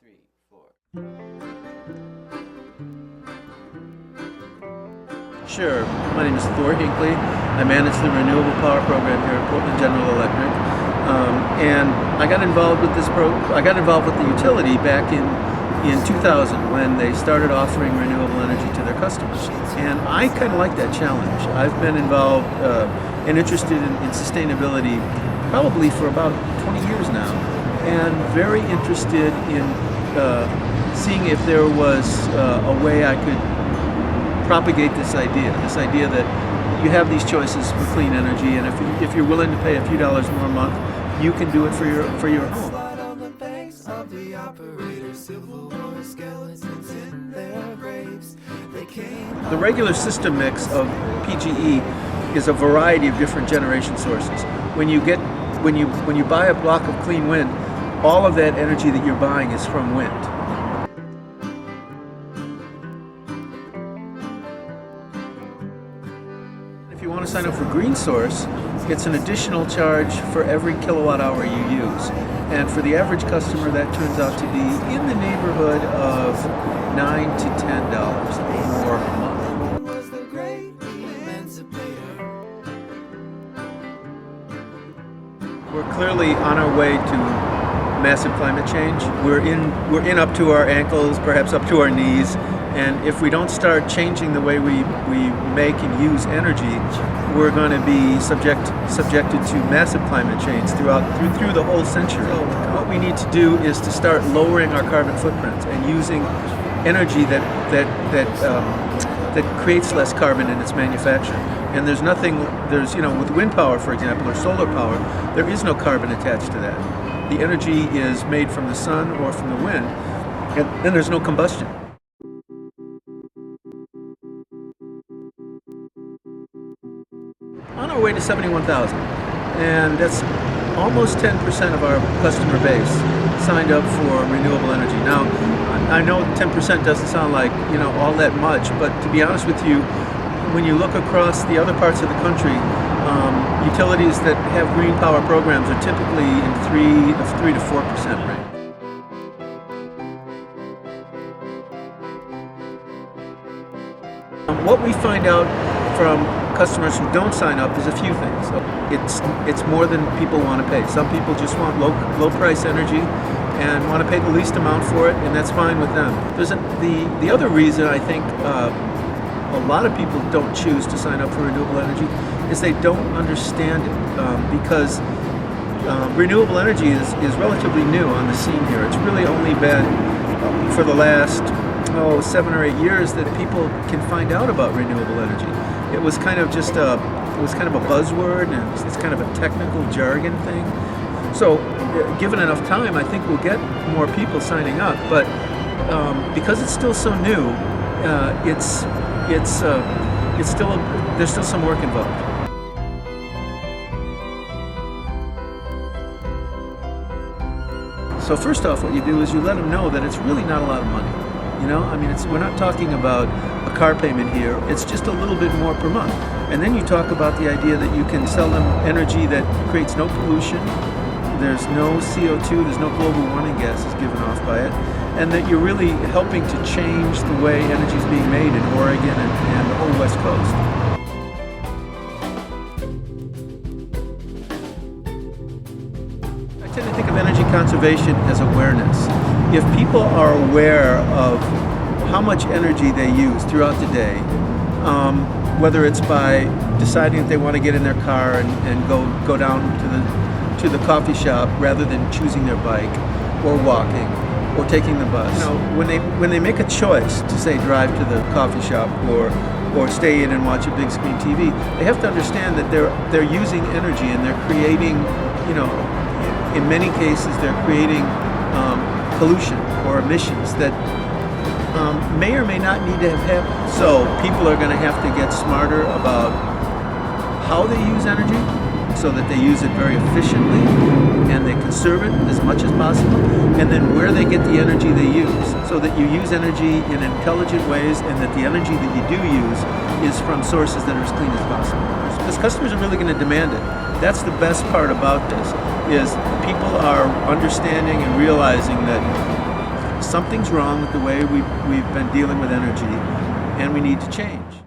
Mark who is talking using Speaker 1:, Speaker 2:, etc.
Speaker 1: 3, 4. Sure. My name is Thor Hinckley. I manage the renewable power program here at Portland General Electric, and I got involved with the utility back in 2000 when they started offering renewable energy to their customers, and I kind of like that challenge. I've been involved and interested in sustainability probably for about 20 years now, and very interested in seeing if there was a way I could propagate this idea that you have these choices for clean energy, and if you're willing to pay a few dollars more a month, you can do it for your home. The regular system mix of PGE is a variety of different generation sources. When you buy a block of clean wind, all of that energy that you're buying is from wind. If you want to sign up for Green Source, it's an additional charge for every kilowatt hour you use. And for the average customer, that turns out to be in the neighborhood of $9 to $10 more a month. We're clearly on our way to massive climate change. We're in up to our ankles, perhaps up to our knees. And if we don't start changing the way we make and use energy, we're going to be subjected to massive climate change through the whole century. So what we need to do is to start lowering our carbon footprint and using energy that creates less carbon in its manufacturing. And with wind power, for example, or solar power, there is no carbon attached to that. The energy is made from the sun or from the wind, and there's no combustion. On our way to 71,000, and that's almost 10% of our customer base signed up for renewable energy. Now, I know 10% doesn't sound like all that much, but to be honest with you, when you look across the other parts of the country, utilities that have green power programs are typically in 3 to 4% range. What we find out from customers who don't sign up is a few things. It's more than people want to pay. Some people just want low price energy and want to pay the least amount for it, and that's fine with them. The other reason I think a lot of people don't choose to sign up for renewable energy is they don't understand it, because renewable energy is relatively new on the scene here. It's really only been for the last 7 or 8 years that people can find out about renewable energy. It was kind of a buzzword, and it's kind of a technical jargon thing. So given enough time, I think we'll get more people signing up, but because it's still so new, there's still some work involved. So first off, what you do is you let them know that it's really not a lot of money. We're not talking about a car payment here. It's just a little bit more per month. And then you talk about the idea that you can sell them energy that creates no pollution. There's no CO2, there's no global warming gases given off by it, and that you're really helping to change the way energy is being made in Oregon and the whole West Coast. I tend to think of energy conservation as awareness. If people are aware of how much energy they use throughout the day, whether it's by deciding that they want to get in their car and go down to the coffee shop rather than choosing their bike, or walking, or taking the bus. When they make a choice to say drive to the coffee shop or stay in and watch a big screen TV, they have to understand that they're using energy, and they're creating, in many cases they're creating pollution or emissions that may or may not need to have happened. So people are going to have to get smarter about how they use energy, so that they use it very efficiently and they conserve it as much as possible, and then where they get the energy they use, so that you use energy in intelligent ways, and that the energy that you do use is from sources that are as clean as possible. Because customers are really going to demand it. That's the best part about this, is people are understanding and realizing that something's wrong with the way we've been dealing with energy, and we need to change.